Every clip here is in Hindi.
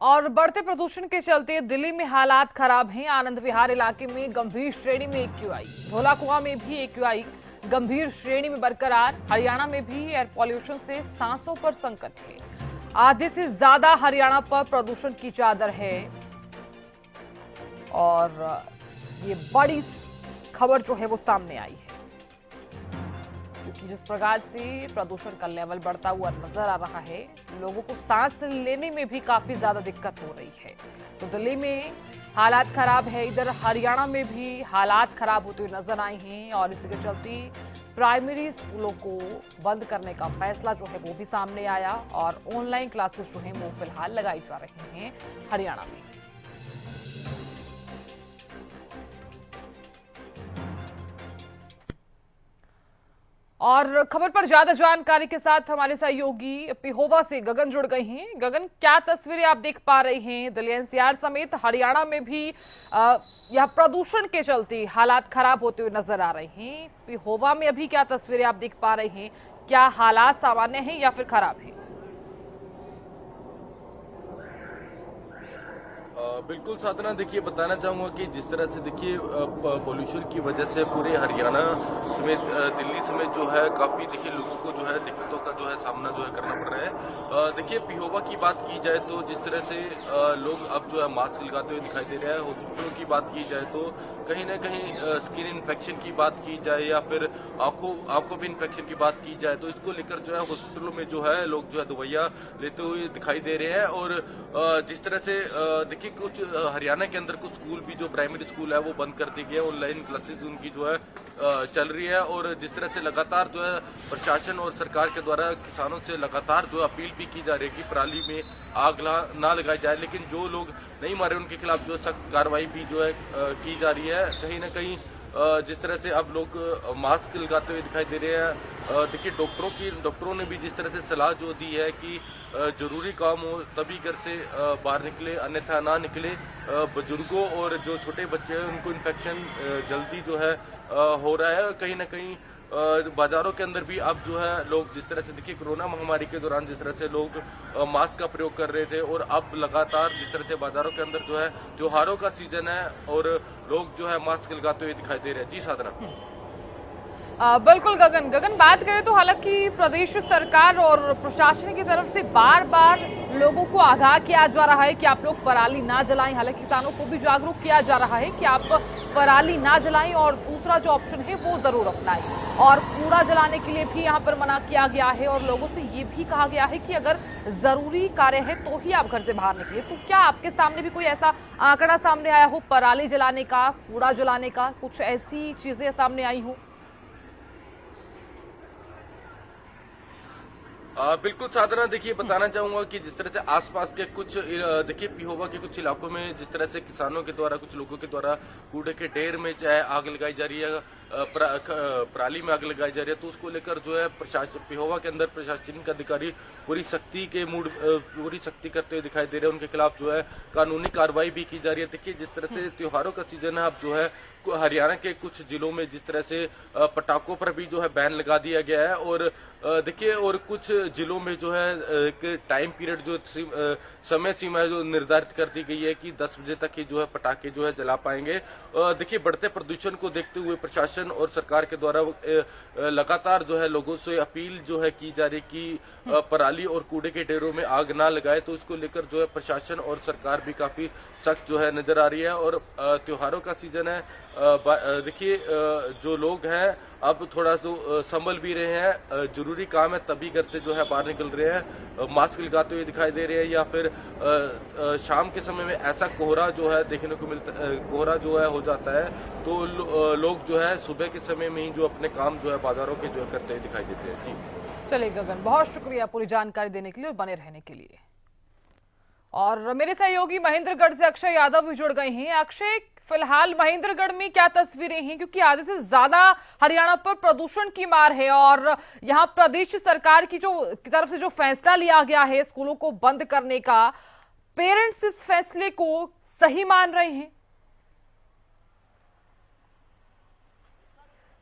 और बढ़ते प्रदूषण के चलते दिल्ली में हालात खराब हैं। आनंद विहार इलाके में गंभीर श्रेणी में एक्यूआई, धौला कुआं में भी एक्यूआई गंभीर श्रेणी में बरकरार। हरियाणा में भी एयर पॉल्यूशन से सांसों पर संकट है। आधे से ज्यादा हरियाणा पर प्रदूषण की चादर है और ये बड़ी खबर जो है वो सामने आई है, क्योंकि जिस प्रकार से प्रदूषण का लेवल बढ़ता हुआ नजर आ रहा है, लोगों को सांस लेने में भी काफी ज्यादा दिक्कत हो रही है। तो दिल्ली में हालात खराब है, इधर हरियाणा में भी हालात खराब होते हुए नजर आए हैं और इसी के चलते प्राइमरी स्कूलों को बंद करने का फैसला जो है वो भी सामने आया और ऑनलाइन क्लासेस जो है वो फिलहाल लगाई जा रही हैं हरियाणा में। और खबर पर ज्यादा जानकारी के साथ हमारे सहयोगी पिहोवा से गगन जुड़ गए हैं। गगन, क्या तस्वीरें आप देख पा रहे हैं? दिल्ली एनसीआर समेत हरियाणा में भी यह प्रदूषण के चलते हालात खराब होते हुए नजर आ रहे हैं। पिहोवा में अभी क्या तस्वीरें आप देख पा रहे हैं? क्या हालात सामान्य हैं या फिर खराब हैं? बिल्कुल साधना, देखिए बताना चाहूँगा कि जिस तरह से देखिए पोल्यूशन की वजह से पूरे हरियाणा समेत दिल्ली समेत जो है काफ़ी देखिए लोगों को जो है दिक्कतों का जो है सामना जो है करना पड़ रहा है। देखिए पिहोवा की बात की जाए तो जिस तरह से लोग अब जो है मास्क लगाते हुए दिखाई दे रहे हैं। हॉस्पिटलों की बात की जाए तो कहीं ना कहीं स्किन इन्फेक्शन की बात की जाए या फिर आंखों में इन्फेक्शन की बात की जाए तो इसको लेकर जो है हॉस्पिटलों में जो है लोग जो है दवाइयाँ लेते हुए दिखाई दे रहे हैं। और जिस तरह से देखिए कुछ हरियाणा के अंदर कुछ स्कूल भी जो प्राइमरी स्कूल है वो बंद कर दिए गए, ऑनलाइन क्लासेस उनकी जो है चल रही है। और जिस तरह से लगातार जो है प्रशासन और सरकार के द्वारा किसानों से लगातार जो अपील भी की जा रही है कि पराली में आग ना लगाई जाए, लेकिन जो लोग नहीं मारे उनके खिलाफ जो सख्त कार्रवाई भी जो है की जा रही है। कहीं ना कहीं जिस तरह से अब लोग मास्क लगाते हुए दिखाई दे रहे हैं। देखिए डॉक्टरों ने भी जिस तरह से सलाह जो दी है कि जरूरी काम हो तभी घर से बाहर निकले, अन्यथा ना निकले। बुजुर्गों और जो छोटे बच्चे हैं उनको इन्फेक्शन जल्दी जो है हो रहा है। कहीं ना कहीं बाजारों के अंदर भी अब जो है लोग जिस तरह से देखिए कोरोना महामारी के दौरान जिस तरह से लोग मास्क का प्रयोग कर रहे थे और अब लगातार जिस तरह से बाजारों के अंदर जो है त्योहारों का सीजन है और लोग जो है मास्क लगाते हुए दिखाई दे रहे हैं। जी साधना। बिल्कुल गगन, बात करें तो हालांकि प्रदेश सरकार और प्रशासन की तरफ से बार बार लोगों को आगाह किया जा रहा है कि आप लोग पराली ना जलाएं। हालांकि किसानों को भी जागरूक किया जा रहा है कि आप पराली ना जलाएं और दूसरा जो ऑप्शन है वो जरूर अपनाएं। और कूड़ा जलाने के लिए भी यहाँ पर मना किया गया है और लोगों से ये भी कहा गया है कि अगर जरूरी कार्य है तो ही आप घर से बाहर निकले। तो क्या आपके सामने भी कोई ऐसा आंकड़ा सामने आया हो पराली जलाने का, कूड़ा जलाने का, कुछ ऐसी चीजें सामने आई हो? बिल्कुल साधना, देखिए बताना चाहूंगा कि जिस तरह से आसपास के कुछ देखिए पिहोवा के कुछ इलाकों में जिस तरह से किसानों के द्वारा कुछ लोगों के द्वारा कूड़े के ढेर में चाहे आग लगाई जा रही है, पराली में आग लगाई जा रही है, तो उसको लेकर जो है प्रशासन पिहोवा के अंदर प्रशासनिक अधिकारी पूरी सख्ती करते हुए दिखाई दे रहे हैं। उनके खिलाफ जो है कानूनी कार्रवाई भी की जा रही है। देखिए जिस तरह से त्योहारों का सीजन है, अब जो है हरियाणा के कुछ जिलों में जिस तरह से पटाखों पर भी जो है बैन लगा दिया गया है। और देखिए और कुछ जिलों में जो है एक टाइम पीरियड जो समय सीमा जो निर्धारित कर दी गई है कि 10 बजे तक ही जो है पटाखे जो है जला पाएंगे। देखिए बढ़ते प्रदूषण को देखते हुए प्रशासन और सरकार के द्वारा लगातार जो है लोगों से अपील जो है की जा रही कि पराली और कूड़े के ढेरों में आग ना लगाए। तो इसको लेकर जो है प्रशासन और सरकार भी काफी सख्त जो है नजर आ रही है। और त्योहारों का सीजन है, देखिए जो लोग हैं अब थोड़ा सा संभल भी रहे हैं। जरूरी काम है तभी घर से जो है बाहर निकल रहे हैं, मास्क लगाते हुए दिखाई दे रहे हैं। या फिर शाम के समय में ऐसा कोहरा जो है देखने को मिलता, कोहरा जो है हो जाता है, तो लोग जो है सुबह के समय में ही जो अपने काम जो है बाजारों के जो है करते हुए दिखाई देते हैं। जी चलिए गगन, बहुत शुक्रिया पूरी जानकारी देने के लिए और बने रहने के लिए। और मेरे सहयोगी महेंद्रगढ़ से अक्षय यादव भी जुड़ गए हैं। अक्षय, फिलहाल महेंद्रगढ़ में क्या तस्वीरें हैं, क्योंकि आधे से ज्यादा हरियाणा पर प्रदूषण की मार है और यहाँ प्रदेश सरकार की तरफ से जो फैसला लिया गया है स्कूलों को बंद करने का, पेरेंट्स इस फैसले को सही मान रहे हैं?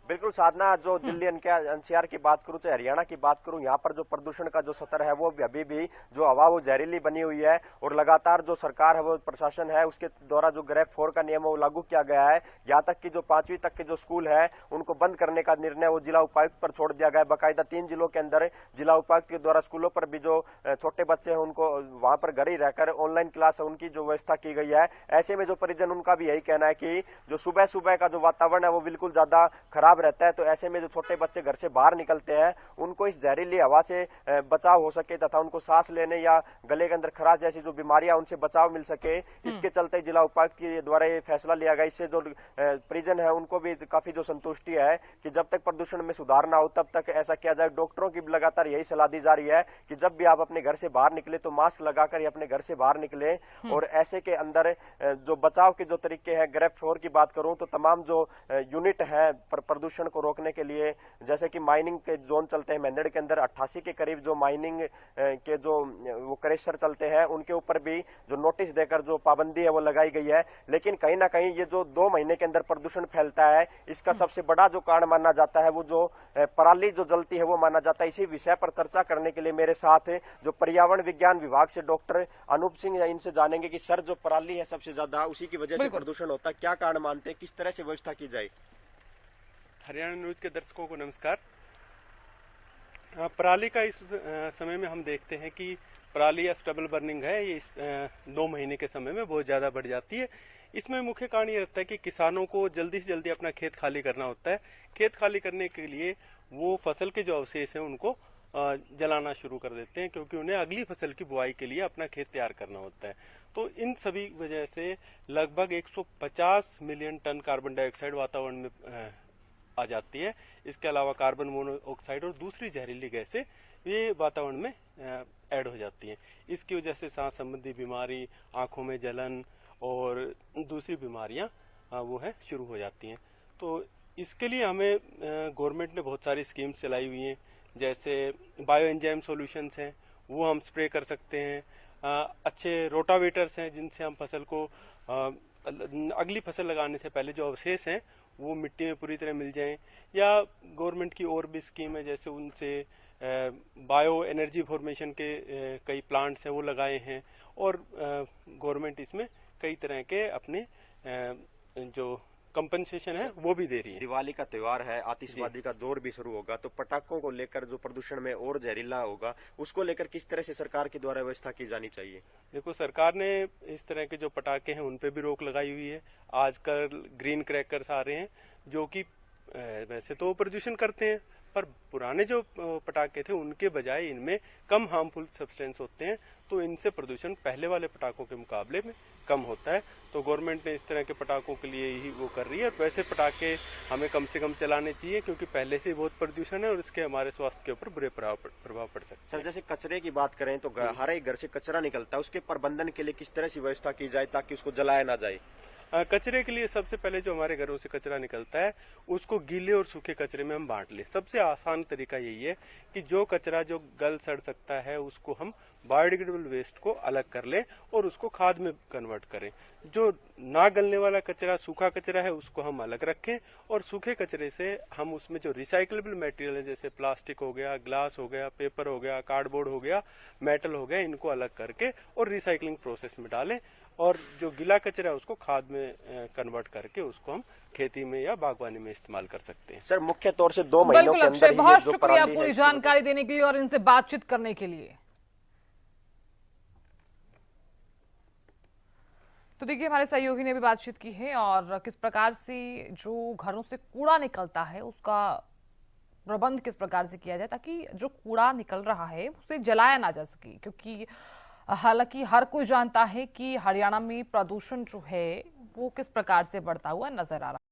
बिल्कुल साधना, जो दिल्ली एनसीआर की बात करूं चाहे हरियाणा की बात करूं, यहाँ पर जो प्रदूषण का जो स्तर है वो अभी भी जो हवा वो जहरीली बनी हुई है। और लगातार जो सरकार है वो प्रशासन है उसके द्वारा जो ग्रेड 4 का नियम वो लागू किया गया है। यहाँ तक कि जो 5वीं तक के जो स्कूल है उनको बंद करने का निर्णय वो जिला उपायुक्त पर छोड़ दिया गया है। बाकायदा 3 जिलों के अंदर जिला उपायुक्त के द्वारा स्कूलों पर भी जो छोटे बच्चे हैं उनको वहां पर घर ही रहकर ऑनलाइन क्लास है उनकी जो व्यवस्था की गई है। ऐसे में जो परिजन उनका भी यही कहना है कि जो सुबह सुबह का जो वातावरण है वो बिल्कुल ज्यादा खराब रहता है। तो ऐसे में जो छोटे बच्चे घर से बाहर निकलते हैं उनको इस जहरीली हवा से बचाव हो सके तथा उनको सांस लेने या गले के अंदर खराश जैसी जो बीमारियां उनसे बचाव मिल सके, इसके चलते जिला उपायुक्त के द्वारा ये फैसला लिया गया। इससे जो परिजन है उनको भी काफी जो संतुष्टि है कि जब तक प्रदूषण में सुधार ना हो तब तक ऐसा किया जाए। डॉक्टरों की लगातार यही सलाह दी जा रही है कि जब भी आप अपने घर से बाहर निकले तो मास्क लगाकर ही अपने घर से बाहर निकले। और ऐसे के अंदर जो बचाव के जो तरीके हैं, ग्रेड 4 की बात करूं तो तमाम जो यूनिट है प्रदूषण को रोकने के लिए, जैसे कि माइनिंग के जोन चलते हैं मेंढड़ के अंदर 88 के करीब जो माइनिंग के जो वो क्रेशर चलते हैं उनके ऊपर भी जो नोटिस देकर जो पाबंदी है वो लगाई गई है। लेकिन कहीं ना कहीं ये जो 2 महीने के अंदर प्रदूषण फैलता है इसका सबसे बड़ा जो कारण माना जाता है वो जो पराली जो जलती है वो माना जाता है। इसी विषय पर चर्चा करने के लिए मेरे साथ जो पर्यावरण विज्ञान विभाग से डॉक्टर अनूप सिंह है, इनसे जानेंगे कि सर जो पराली है सबसे ज्यादा उसी की वजह से प्रदूषण होता है, क्या कारण मानते हैं, किस तरह से व्यवस्था की जाए। हरियाणा न्यूज के दर्शकों को नमस्कार। पराली का इस समय में हम देखते हैं कि पराली या स्टबल बर्निंग है ये 2 महीने के समय में बहुत ज़्यादा बढ़ जाती है। इसमें मुख्य कारण ये रहता है कि किसानों को जल्दी से जल्दी अपना खेत खाली करना होता है। खेत खाली करने के लिए वो फसल के जो अवशेष हैं उनको जलाना शुरू कर देते हैं, क्योंकि उन्हें अगली फसल की बुआई के लिए अपना खेत तैयार करना होता है। तो इन सभी वजह से लगभग 150 मिलियन टन कार्बन डाइऑक्साइड वातावरण में आ जाती है। इसके अलावा कार्बन मोनोऑक्साइड और दूसरी जहरीली गैसें ये वातावरण में ऐड हो जाती हैं। इसकी वजह से सांस संबंधी बीमारी, आंखों में जलन और दूसरी बीमारियां वो है शुरू हो जाती हैं। तो इसके लिए हमें गवर्नमेंट ने बहुत सारी स्कीम्स चलाई हुई हैं, जैसे बायो एंजाइम सॉल्यूशंस हैं वो हम स्प्रे कर सकते हैं। अच्छे रोटावेटर्स हैं जिनसे हम फसल को अगली फसल लगाने से पहले जो अवशेष हैं वो मिट्टी में पूरी तरह मिल जाएं। या गवर्नमेंट की और भी स्कीम है, जैसे उनसे बायो एनर्जी फॉर्मेशन के कई प्लांट्स हैं वो लगाए हैं। और गवर्नमेंट इसमें कई तरह के अपने जो कंपनसेशन है वो भी दे रही है। दिवाली का त्योहार है, आतिशबाजी का दौर भी शुरू होगा, तो पटाखों को लेकर जो प्रदूषण में और जहरीला होगा उसको लेकर किस तरह से सरकार के द्वारा व्यवस्था की जानी चाहिए। देखो, सरकार ने इस तरह के जो पटाखे हैं उन पे भी रोक लगाई हुई है। आजकल ग्रीन क्रैकर्स आ रहे हैं जो कि वैसे तो प्रदूषण करते हैं, पर पुराने जो पटाखे थे उनके बजाय इनमें कम हार्मफुल सब्सटेंस होते हैं, तो इनसे प्रदूषण पहले वाले पटाखों के मुकाबले में कम होता है। तो गवर्नमेंट ने इस तरह के पटाखों के लिए ही वो कर रही है। और वैसे पटाखे हमें कम से कम चलाने चाहिए, क्योंकि पहले से ही बहुत प्रदूषण है और इसके हमारे स्वास्थ्य के ऊपर बुरे प्रभाव पड़ सकते हैं। सर, जैसे कचरे की बात करें तो हर एक घर से कचरा निकलता है, उसके प्रबंधन के लिए किस तरह से व्यवस्था की जाए ताकि उसको जलाया ना जाए। कचरे के लिए सबसे पहले जो हमारे घरों से कचरा निकलता है उसको गीले और सूखे कचरे में हम बांट लें। सबसे आसान तरीका यही है कि जो कचरा जो गल सड़ सकता है उसको हम बायोडिग्रेडेबल वेस्ट को अलग कर लें और उसको खाद में कन्वर्ट करें। जो ना गलने वाला कचरा, सूखा कचरा है, उसको हम अलग रखें। और सूखे कचरे से हम उसमें जो रिसाइकलेबल मटेरियल है, जैसे प्लास्टिक हो गया, ग्लास हो गया, पेपर हो गया, कार्डबोर्ड हो गया, मेटल हो गया, इनको अलग करके और रिसाइकलिंग प्रोसेस में डालें। और जो गीला कचरा है उसको खाद में कन्वर्ट करके उसको हम खेती में या बागवानी में इस्तेमाल कर सकते हैं। सर, मुख्य तौर से 2 महीनों के अंदर बहुत शुक्रिया पूरी जानकारी देने के लिए और इनसे बातचीत करने के लिए। तो देखिए, हमारे सहयोगी ने भी बातचीत की है और किस प्रकार से जो घरों से कूड़ा निकलता है उसका प्रबंध किस प्रकार से किया जाए ताकि जो कूड़ा निकल रहा है उसे जलाया ना जा सके। क्योंकि हालांकि हर कोई जानता है कि हरियाणा में प्रदूषण जो है वो किस प्रकार से बढ़ता हुआ नजर आ रहा है।